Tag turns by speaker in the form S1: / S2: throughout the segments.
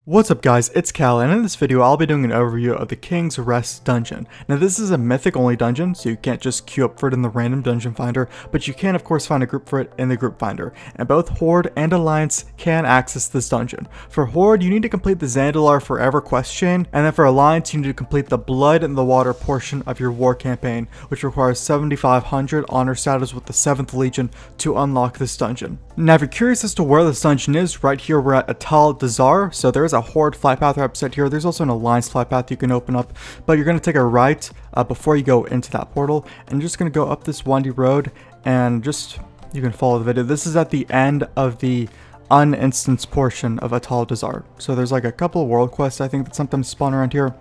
S1: What's up guys, it's Cal, and in this video I'll be doing an overview of the King's Rest dungeon. Now this is a mythic only dungeon, so you can't just queue up for it in the random dungeon finder, but you can of course find a group for it in the group finder. And both Horde and Alliance can access this dungeon. For Horde, you need to complete the Zandalar Forever quest chain, and then for Alliance you need to complete the Blood in the Water portion of your war campaign, which requires 7,500 honor status with the 7th Legion to unlock this dungeon. Now if you're curious as to where this dungeon is, right here we're at Atal-Dazar, so there is a Horde flight path represented here. There's also an Alliance flight path you can open up, but you're going to take a right before you go into that portal, and you're just going to go up this windy road, and you can follow the video. This is at the end of the uninstance portion of Atal-Dazar. So there's like a couple of world quests I think that sometimes spawn around here,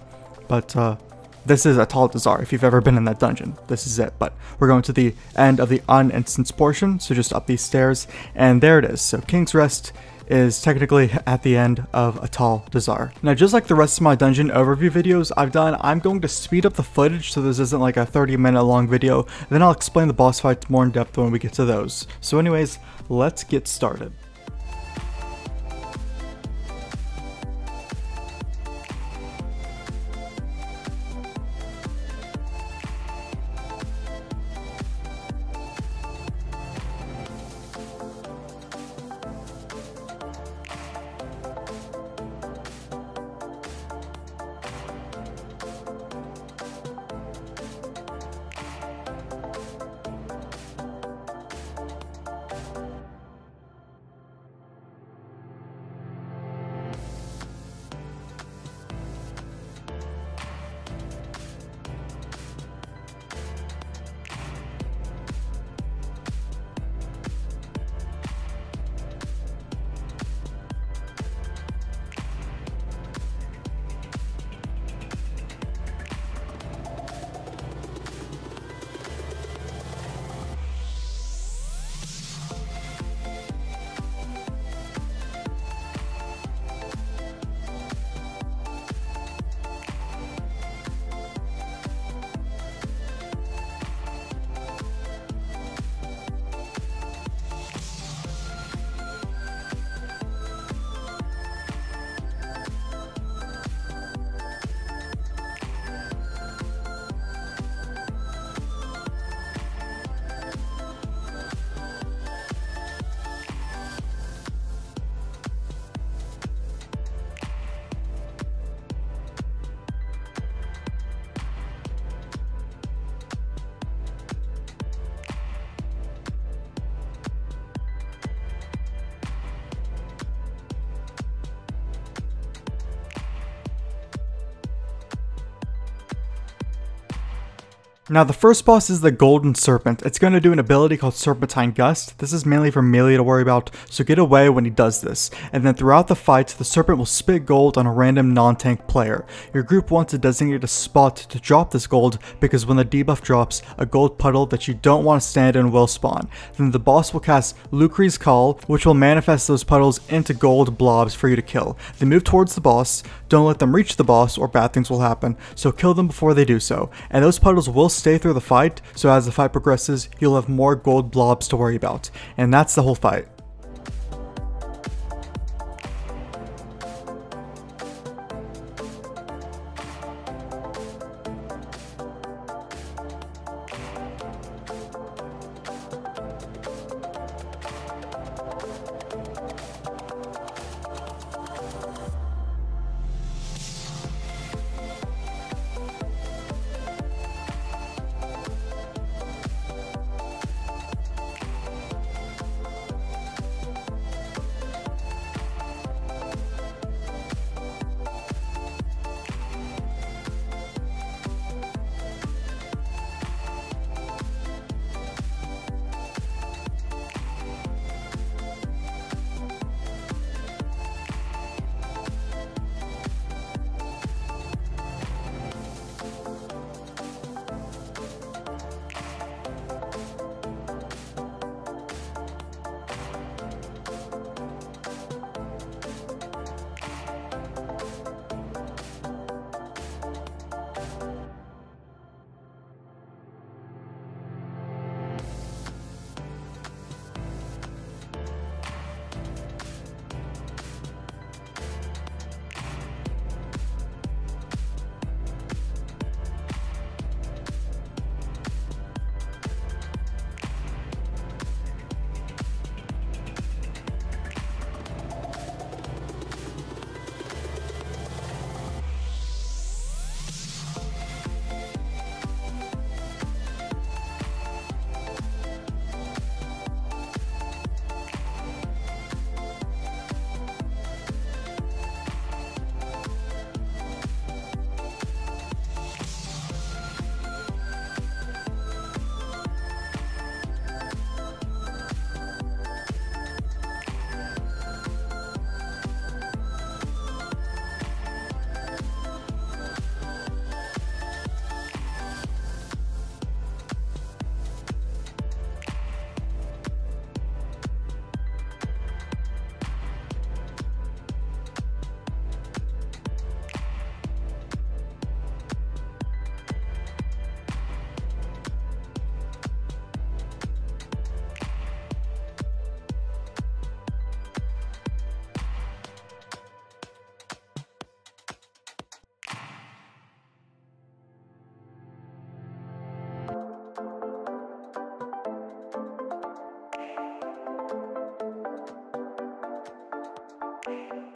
S1: but this is Atal-Dazar. If you've ever been in that dungeon, this is it. But we're going to the end of the uninstance portion, so just up these stairs, and there it is. So King's Rest is technically at the end of Atal-Dazar. Now just like the rest of my dungeon overview videos I've done, I'm going to speed up the footage so this isn't like a 30-minute long video. Then I'll explain the boss fights more in depth when we get to those. So anyways, let's get started. Now the first boss is the Golden Serpent. It's going to do an ability called Serpentine Gust. This is mainly for melee to worry about, so get away when he does this. And then throughout the fight, the Serpent will spit gold on a random non-tank player. Your group wants to designate a spot to drop this gold, because when the debuff drops, a gold puddle that you don't want to stand in will spawn. Then the boss will cast Lucre's Call, which will manifest those puddles into gold blobs for you to kill. Then move towards the boss, don't let them reach the boss or bad things will happen, so kill them before they do so. And those puddles will stay through the fight, so as the fight progresses, you'll have more gold blobs to worry about. And that's the whole fight.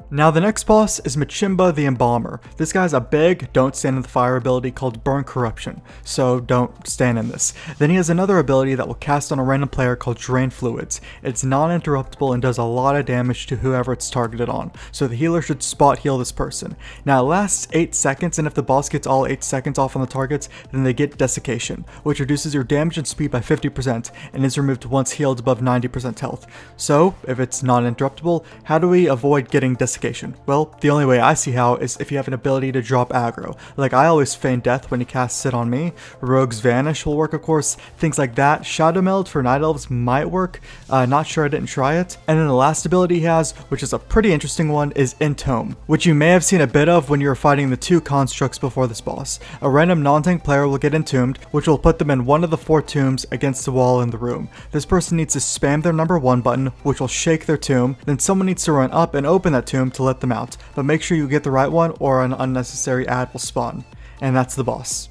S1: Now the next boss is Makimba the Embalmer. This guy's a big, don't stand in the fire ability called Burn Corruption, so don't stand in this. Then he has another ability that will cast on a random player called Drain Fluids. It's non-interruptible and does a lot of damage to whoever it's targeted on, so the healer should spot heal this person. Now it lasts 8 seconds, and if the boss gets all 8 seconds off on the targets, then they get Desiccation, which reduces your damage and speed by 50% and is removed once healed above 90% health. So if it's non-interruptible, how do we avoid getting Desiccation? Well, the only way I see how is if you have an ability to drop aggro. Like I always feign death when he casts it on me. Rogue's Vanish will work, of course, things like that. Shadow Meld for Night Elves might work, not sure, I didn't try it. And then the last ability he has, which is a pretty interesting one, is Entome, which you may have seen a bit of when you were fighting the 2 constructs before this boss. A random non-tank player will get entombed, which will put them in one of the 4 tombs against the wall in the room. This person needs to spam their number 1 button, which will shake their tomb, then someone needs to run up and open that tomb to let them out, but make sure you get the right one or an unnecessary ad will spawn. And that's the boss.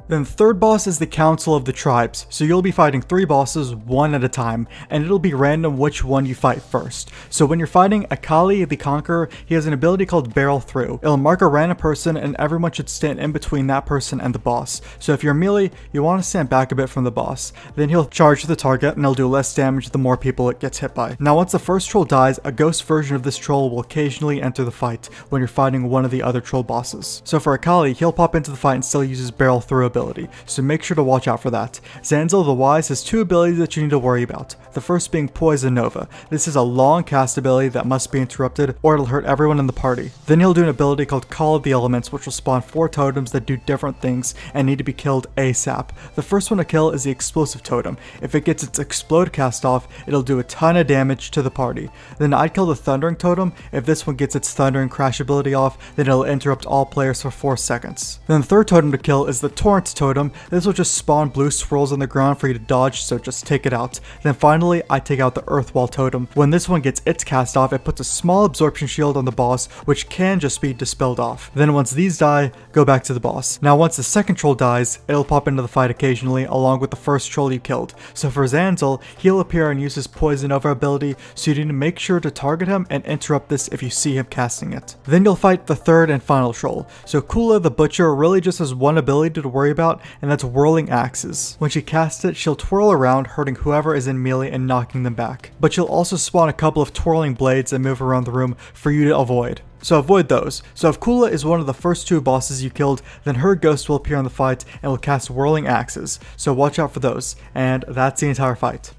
S1: Then the third boss is the Council of the Tribes, so you'll be fighting 3 bosses one at a time, and it'll be random which one you fight first. So when you're fighting Akali the Conqueror, he has an ability called Barrel Through. It'll mark a random person and everyone should stand in between that person and the boss. So if you're melee, you want to stand back a bit from the boss. Then he'll charge the target and he'll do less damage the more people it gets hit by. Now once the first troll dies, a ghost version of this troll will occasionally enter the fight when you're fighting one of the other troll bosses. So for Akali, he'll pop into the fight and still use his Barrel Through ability, so make sure to watch out for that. Zanzil the Wise has 2 abilities that you need to worry about. The first being Poison Nova. This is a long cast ability that must be interrupted or it'll hurt everyone in the party. Then he'll do an ability called Call of the Elements, which will spawn 4 totems that do different things and need to be killed ASAP. The first one to kill is the Explosive Totem. If it gets its Explode cast off, it'll do a ton of damage to the party. Then I'd kill the Thundering Totem. If this one gets its Thundering Crash ability off, then it'll interrupt all players for 4 seconds. Then the third totem to kill is the Torrent Totem. This will just spawn blue swirls on the ground for you to dodge, so just take it out. Then finally, I take out the Earthwall Totem. When this one gets its cast off, it puts a small absorption shield on the boss, which can just be dispelled off. Then once these die, go back to the boss. Now once the second troll dies, it'll pop into the fight occasionally along with the first troll you killed. So for Zanzil, he'll appear and use his Poison Nova ability, so you need to make sure to target him and interrupt this if you see him casting it. Then you'll fight the third and final troll. So Kula the Butcher really just has one ability to worry about, and that's Whirling Axes. When she casts it, she'll twirl around, hurting whoever is in melee and knocking them back. But she'll also spawn a couple of twirling blades that move around the room for you to avoid. So avoid those. So if Kula is one of the first 2 bosses you killed, then her ghost will appear in the fight and will cast Whirling Axes. So watch out for those. And that's the entire fight.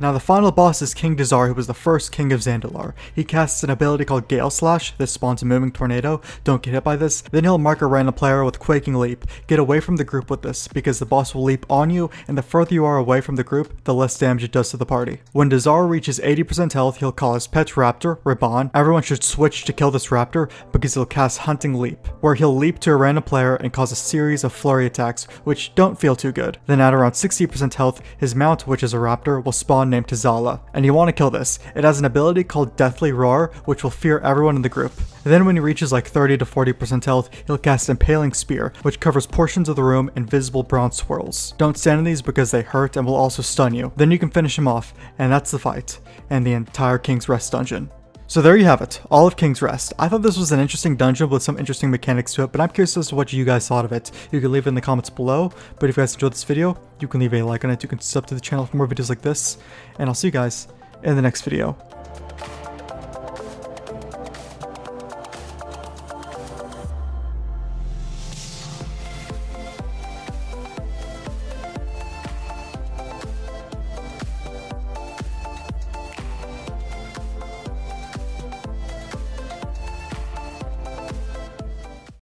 S1: Now the final boss is King Dazar, who was the first king of Zandalar. He casts an ability called Gale Slash. This spawns a moving tornado. Don't get hit by this. Then he'll mark a random player with Quaking Leap. Get away from the group with this, because the boss will leap on you, and the further you are away from the group, the less damage it does to the party. When Dazar reaches 80% health, he'll call his pet raptor, Ribbon. Everyone should switch to kill this raptor, because he'll cast Hunting Leap, where he'll leap to a random player and cause a series of flurry attacks, which don't feel too good. Then at around 60% health, his mount, which is a raptor, will spawn named Tazala. And you want to kill this. It has an ability called Deathly Roar, which will fear everyone in the group. And then when he reaches like 30 to 40% health, he'll cast Impaling Spear, which covers portions of the room in visible bronze swirls. Don't stand in these because they hurt and will also stun you. Then you can finish him off, and that's the fight, and the entire King's Rest dungeon. So there you have it, all of King's Rest. I thought this was an interesting dungeon with some interesting mechanics to it, but I'm curious as to what you guys thought of it. You can leave it in the comments below, but if you guys enjoyed this video, you can leave a like on it, you can sub to the channel for more videos like this, and I'll see you guys in the next video.